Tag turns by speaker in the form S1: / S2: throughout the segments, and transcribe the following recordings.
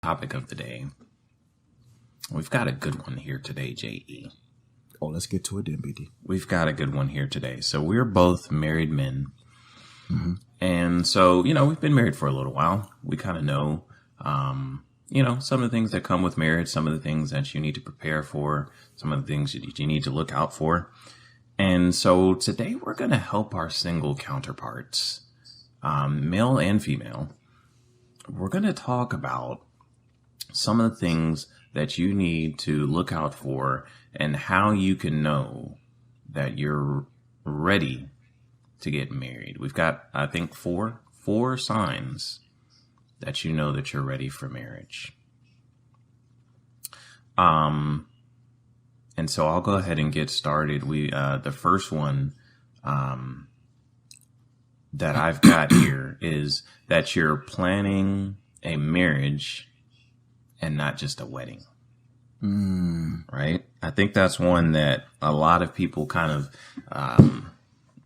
S1: Topic of the day. We've got a good one here today, JE.
S2: Oh, let's get to it then, BD.
S1: We've got a good one here today. So we're both married men.
S2: Mm-hmm.
S1: And so, we've been married for a little while. We kind of know, some of the things that come with marriage, some of the things that you need to prepare for, some of the things that you need to look out for. And so today we're going to help our single counterparts, male and female. We're going to talk about some of the things that you need to look out for and how you can know that you're ready to get married. We've got, I think, four signs that you know that you're ready for marriage. And so I'll go ahead and get started. The first one that I've got here is that you're planning a marriage and not just a wedding. Right? I think that's one that a lot of people kind of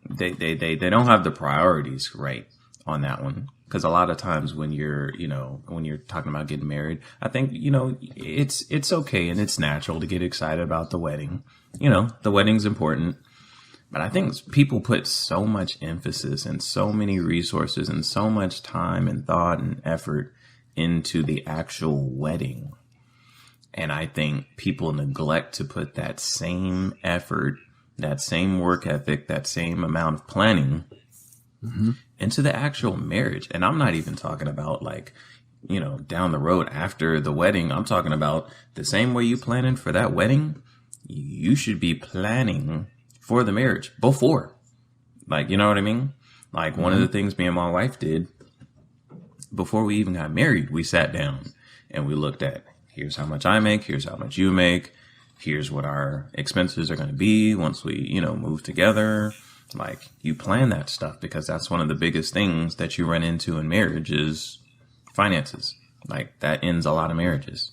S1: they don't have the priorities right on that one. Because a lot of times when you're talking about getting married, I think, it's okay and it's natural to get excited about the wedding. The wedding's important. But I think people put so much emphasis and so many resources and so much time and thought and effort into the actual wedding. And I think people neglect to put that same effort, that same work ethic, that same amount of planning into the actual marriage. And I'm not even talking about down the road after the wedding. I'm talking about the same way you planning for that wedding. You should be planning for the marriage before. You know what I mean? One of the things me and my wife did before we even got married, we sat down and we looked at, here's how much I make, here's how much you make, here's what our expenses are going to be once we, move together. You plan that stuff because that's one of the biggest things that you run into in marriage is finances. That ends a lot of marriages.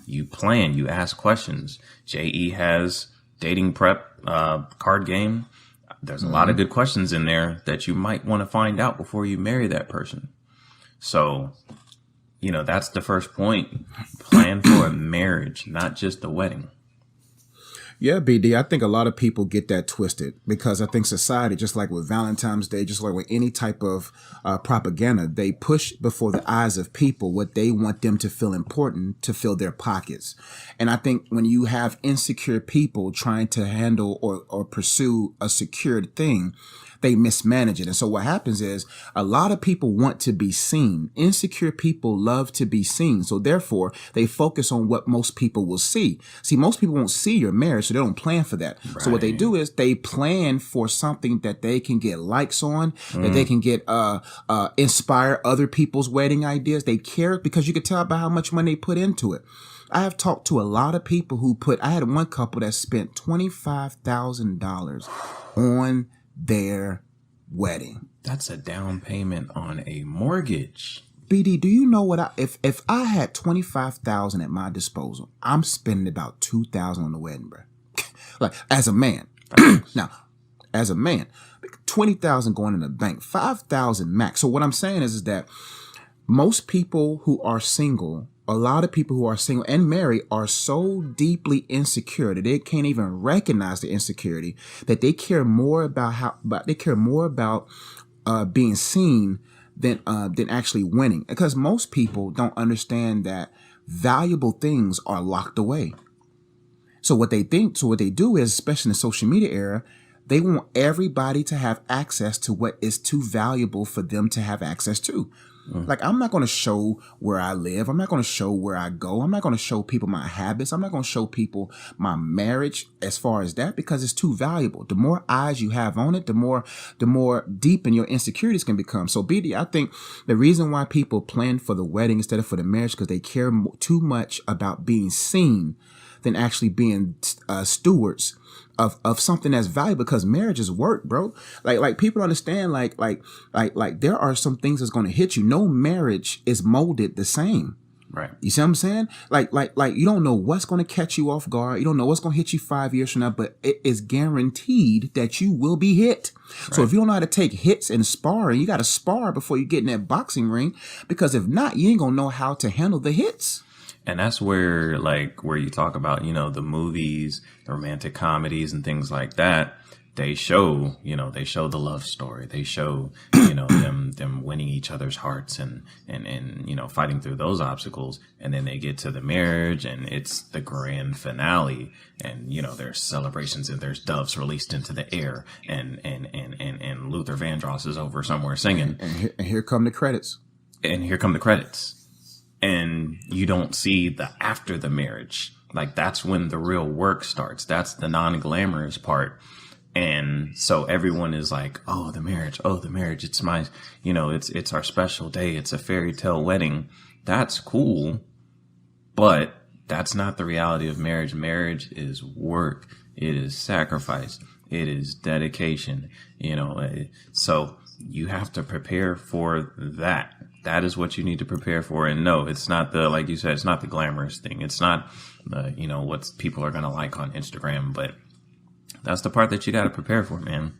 S1: You plan, you ask questions. JE has dating prep card game. There's a lot of good questions in there that you might want to find out before you marry that person. So, that's the first point. Plan for a marriage, not just a wedding.
S2: Yeah, BD, I think a lot of people get that twisted because I think society, just like with Valentine's Day, just like with any type of propaganda, they push before the eyes of people what they want them to feel important to fill their pockets. And I think when you have insecure people trying to handle or pursue a secured thing, they mismanage it. And so what happens is a lot of people want to be seen. Insecure people love to be seen. So therefore, they focus on what most people will see. See, most people won't see your marriage, so they don't plan for that. Right. So what they do is they plan for something that they can get likes on, that they can get inspire other people's wedding ideas. They care because you can tell by how much money they put into it. I have talked to a lot of people I had one couple that spent $25,000 on their wedding.
S1: That's a down payment on a mortgage.
S2: BD, do you know what if I had $25,000 at my disposal, I'm spending about $2,000 on the wedding, bro. As a man. Now, as a man, $20,000 going in the bank, $5,000 max. So what I'm saying is that most people who are single, a lot of people who are single and married are so deeply insecure that they can't even recognize the insecurity, that they care more about being seen than actually winning. Because most people don't understand that valuable things are locked away. So what they do is, especially in the social media era, they want everybody to have access to what is too valuable for them to have access to. I'm not going to show where I live. I'm not going to show where I go. I'm not going to show people my habits. I'm not going to show people my marriage as far as that because it's too valuable. The more eyes you have on it, the more deep in your insecurities can become. So BD, I think the reason why people plan for the wedding instead of for the marriage because they care too much about being seen than actually being stewards of something that's valuable, because marriage is work, bro. Like people understand, like there are some things that's going to hit you. No marriage is molded the same.
S1: Right.
S2: You see what I'm saying? Like you don't know what's going to catch you off guard. You don't know what's going to hit you 5 years from now, but it is guaranteed that you will be hit. Right. So if you don't know how to take hits and sparring, you got to spar before you get in that boxing ring, because if not, you ain't going to know how to handle the hits.
S1: And that's where you talk about, the movies, the romantic comedies and things like that. They show the love story. They show, them winning each other's hearts and fighting through those obstacles. And then they get to the marriage and it's the grand finale. And, there's celebrations and there's doves released into the air and Luther Vandross is over somewhere singing.
S2: And here come the credits.
S1: And here come the credits. And you don't see the after the marriage. Like, that's when the real work starts. That's the non-glamorous part. And so everyone is like, oh, the marriage. It's my, it's our special day. It's a fairy tale wedding. That's cool. But that's not the reality of marriage. Marriage is work. It is sacrifice. It is dedication, so you have to prepare for that. That is what you need to prepare for. And no, it's not like you said, it's not the glamorous thing. It's not what people are going to like on Instagram, but that's the part that you got to prepare for, man.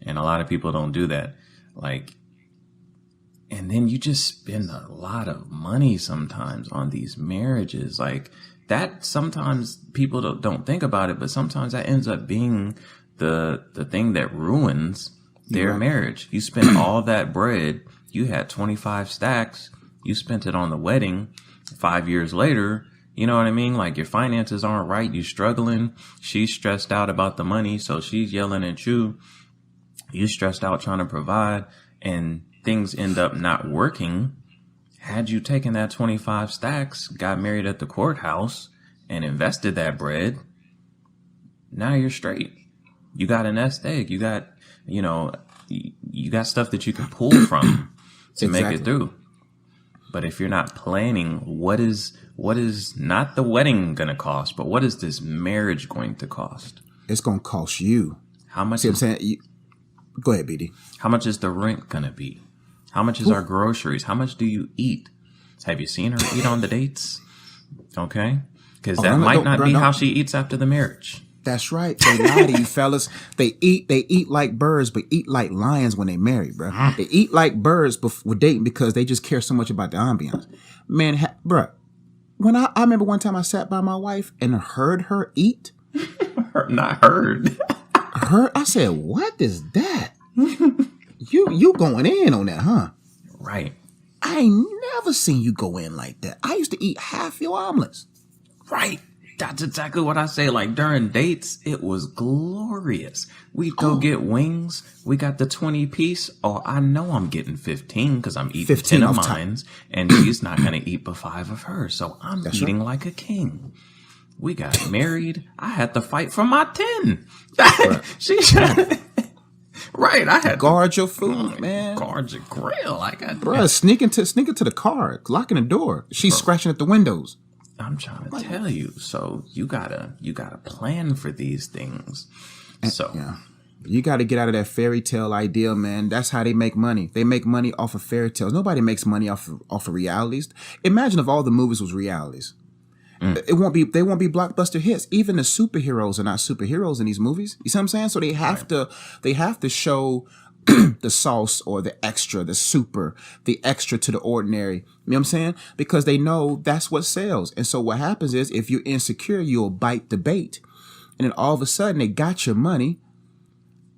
S1: And a lot of people don't do that. And then you just spend a lot of money sometimes on these marriages. Like that, sometimes people don't think about it, but sometimes that ends up being the thing that ruins their marriage. You spend all that bread. You had 25 stacks. You spent it on the wedding. 5 years later, you know what I mean? Like your finances aren't right. You're struggling. She's stressed out about the money. So she's yelling at you. You're stressed out trying to provide and things end up not working. Had you taken that 25 stacks, got married at the courthouse and invested that bread, now you're straight. You got a nest egg. You got, you got stuff that you can pull from to make it through. But if you're not planning, what is not the wedding going to cost, but what is this marriage going to cost?
S2: It's going to cost you.
S1: How much?
S2: See what I'm saying? Go ahead, BD.
S1: How much is the rent going to be? How much is our groceries? How much do you eat? Have you seen her eat on the dates? Okay. Because that might not be how she eats after the marriage.
S2: That's right. They lie to you, fellas. They eat like birds, but eat like lions when they marry, bro. They eat like birds before dating because they just care so much about the ambiance. Man, bro, when I remember one time I sat by my wife and heard her eat.
S1: Not heard.
S2: I said, what is that? You going in on that, huh?
S1: Right.
S2: I ain't never seen you go in like that. I used to eat half your omelets.
S1: Right. That's exactly what I say. Like during dates, it was glorious. We'd go get wings. We got the 20 piece. Oh, I know I'm getting 15 because I'm eating 10 of mine. And she's not going to eat but 5 of hers. So I'm eating like a king. We got married. I had to fight for my 10. Right. I had
S2: guard your food, man.
S1: Guard your grill. I got
S2: sneak into the car, locking the door. She's scratching at the windows.
S1: I'm trying to tell you. So you gotta plan for these things. So
S2: you got to get out of that fairy tale idea, man. That's how they make money. They make money off of fairy tales. Nobody makes money off of realities. Imagine if all the movies was realities. They won't be blockbuster hits. Even the superheroes are not superheroes in these movies. You see what I'm saying? So they have to show the sauce or the extra, the extra to the ordinary. You know what I'm saying? Because they know that's what sells. And so what happens is if you're insecure, you'll bite the bait. And then all of a sudden they got your money,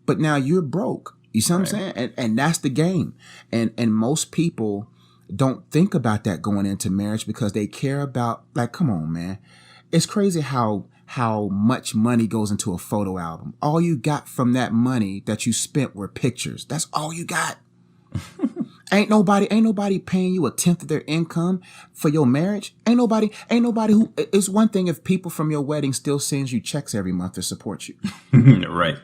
S2: but now you're broke. You see what I'm saying? And that's the game. And most people don't think about that going into marriage because they care about, like, come on, man. It's crazy how much money goes into a photo album. All you got from that money that you spent were pictures. That's all you got. Ain't nobody paying you 1/10 of their income for your marriage. Ain't nobody who, it's one thing if people from your wedding still sends you checks every month to support you.
S1: Right.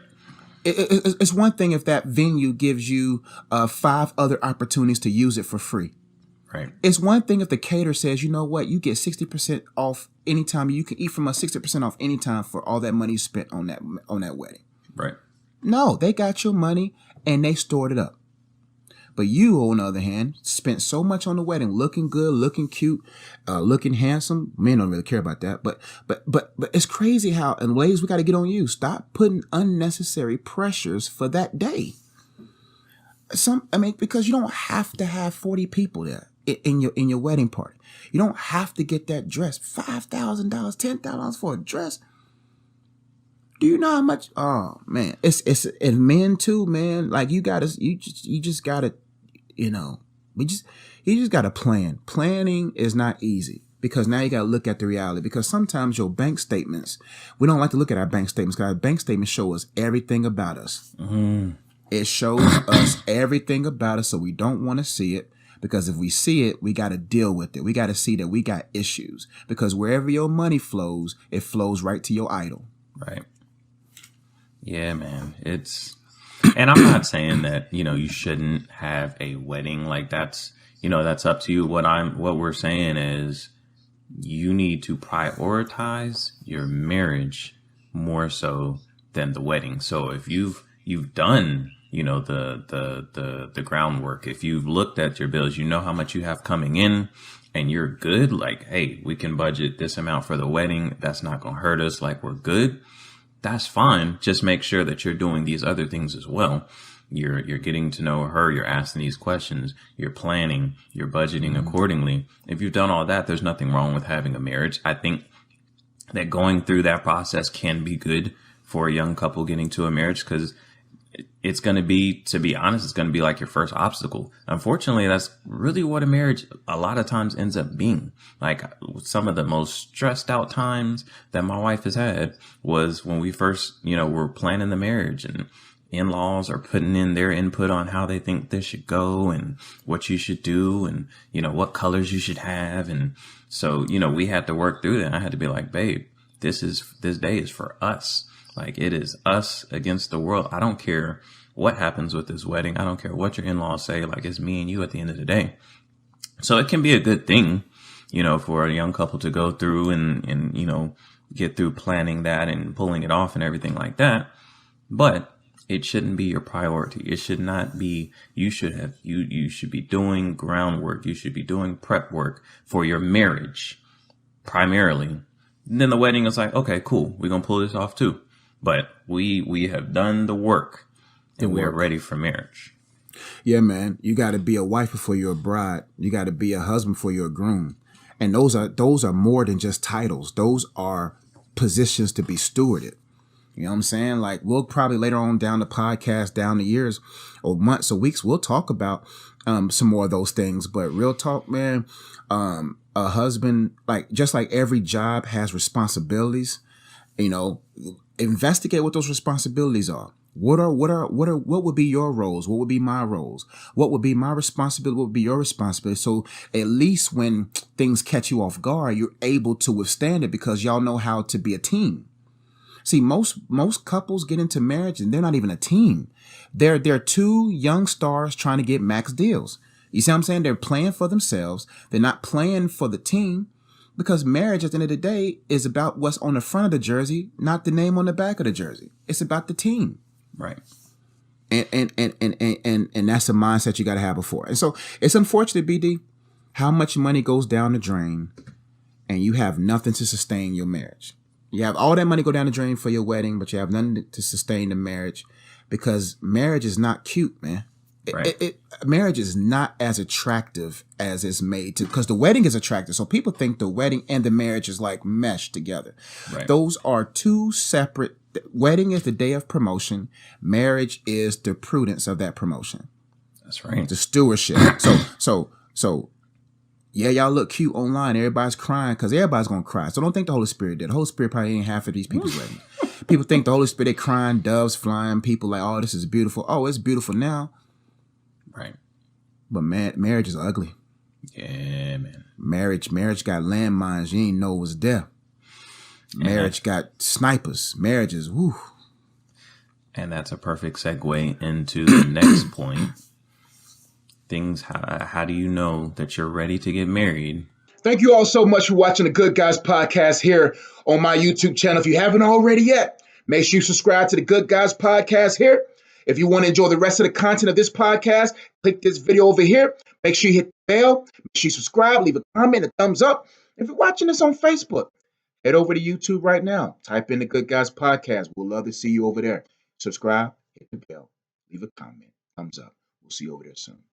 S2: It's one thing if that venue gives you 5 other opportunities to use it for free.
S1: Right.
S2: It's one thing if the caterer says, you know what, you get 60% off anytime. You can eat from us 60% off anytime for all that money you spent on that wedding.
S1: Right.
S2: No, they got your money and they stored it up. But you, on the other hand, spent so much on the wedding, looking good, looking cute, looking handsome. Men don't really care about that. But it's crazy how, and ladies, we got to get on you. Stop putting unnecessary pressures for that day. Because you don't have to have 40 people there in your wedding party. You don't have to get that dress. $5,000, $10,000 for a dress. Do you know how much? Oh man, it's and men too, man. Like you just gotta, you just gotta plan. Planning is not easy because now you gotta look at the reality. Because sometimes your bank statements, we don't like to look at our bank statements because our bank statements show us everything about us. Mm-hmm. It shows us everything about us, so we don't want to see it. Because if we see it, we got to deal with it. We got to see that we got issues. Because wherever your money flows, it flows right to your idol.
S1: Right. Yeah, man. And I'm not saying that, you shouldn't have a wedding. Like that's up to you. What we're saying is you need to prioritize your marriage more so than the wedding. So if you've done, the groundwork, if you've looked at your bills, you know how much you have coming in and you're good. Like, hey, we can budget this amount for the wedding. That's not going to hurt us. Like we're good. That's fine. Just make sure that you're doing these other things as well. You're getting to know her. You're asking these questions. You're planning. You're budgeting accordingly. If you've done all that, there's nothing wrong with having a marriage. I think that going through that process can be good for a young couple getting to a marriage because it's going to be, to be honest, it's going to be like your first obstacle. Unfortunately, that's really what a marriage a lot of times ends up being. Like some of the most stressed out times that my wife has had was when we first, were planning the marriage and in-laws are putting in their input on how they think this should go and what you should do and, what colors you should have. And so, we had to work through that. I had to be like, babe, this day is for us. Like it is us against the world. I don't care what happens with this wedding. I don't care what your in-laws say. Like it's me and you at the end of the day. So it can be a good thing, for a young couple to go through and get through planning that and pulling it off and everything like that. But it shouldn't be your priority. It should not be, you should be doing groundwork. You should be doing prep work for your marriage primarily. And then the wedding is like, okay, cool. We're going to pull this off too. But we have done the work and we're ready for marriage.
S2: Yeah, man. You got to be a wife before you're a bride. You got to be a husband before you're a groom. And those are more than just titles. Those are positions to be stewarded. You know what I'm saying? Like we'll probably later on down the podcast, down the years or months or weeks, we'll talk about some more of those things. But real talk, man, a husband, just like every job has responsibilities, investigate what those responsibilities are. What would be your roles? What would be my roles? What would be my responsibility? What would be your responsibility? So at least when things catch you off guard, you're able to withstand it because y'all know how to be a team. See, most couples get into marriage and they're not even a team. They're two young stars trying to get max deals. You see what I'm saying? They're playing for themselves. They're not playing for the team. Because marriage at the end of the day is about what's on the front of the jersey, not the name on the back of the jersey. It's about the team.
S1: Right.
S2: And that's the mindset you got to have before. And so it's unfortunate, BD, how much money goes down the drain and you have nothing to sustain your marriage. You have all that money go down the drain for your wedding, but you have nothing to sustain the marriage because marriage is not cute, man. Right. Marriage is not as attractive as it's made to, because the wedding is attractive. So people think the wedding and the marriage is like meshed together. Right. Those are two separate. Wedding is the day of promotion. Marriage is the prudence of that promotion.
S1: That's right.
S2: The stewardship. So yeah, y'all look cute online. Everybody's crying because everybody's going to cry. So don't think the Holy Spirit did. The Holy Spirit probably ain't half of these people's weddings. People think the Holy Spirit, they crying, doves flying. People like, oh, this is beautiful. Oh, it's beautiful now.
S1: Right.
S2: But man, marriage is ugly.
S1: Yeah, man.
S2: Marriage got landmines you ain't know was there. Marriage got snipers. Marriage is woo.
S1: And that's a perfect segue into the next point. How do you know that you're ready to get married?
S3: Thank you all so much for watching the Good Guys Podcast here on my YouTube channel. If you haven't already yet, make sure you subscribe to the Good Guys Podcast here. If you want to enjoy the rest of the content of this podcast, click this video over here. Make sure you hit the bell. Make sure you subscribe, leave a comment, a thumbs up. If you're watching this on Facebook, head over to YouTube right now. Type in the Good Guys Podcast. We'll love to see you over there. Subscribe, hit the bell, leave a comment, thumbs up. We'll see you over there soon.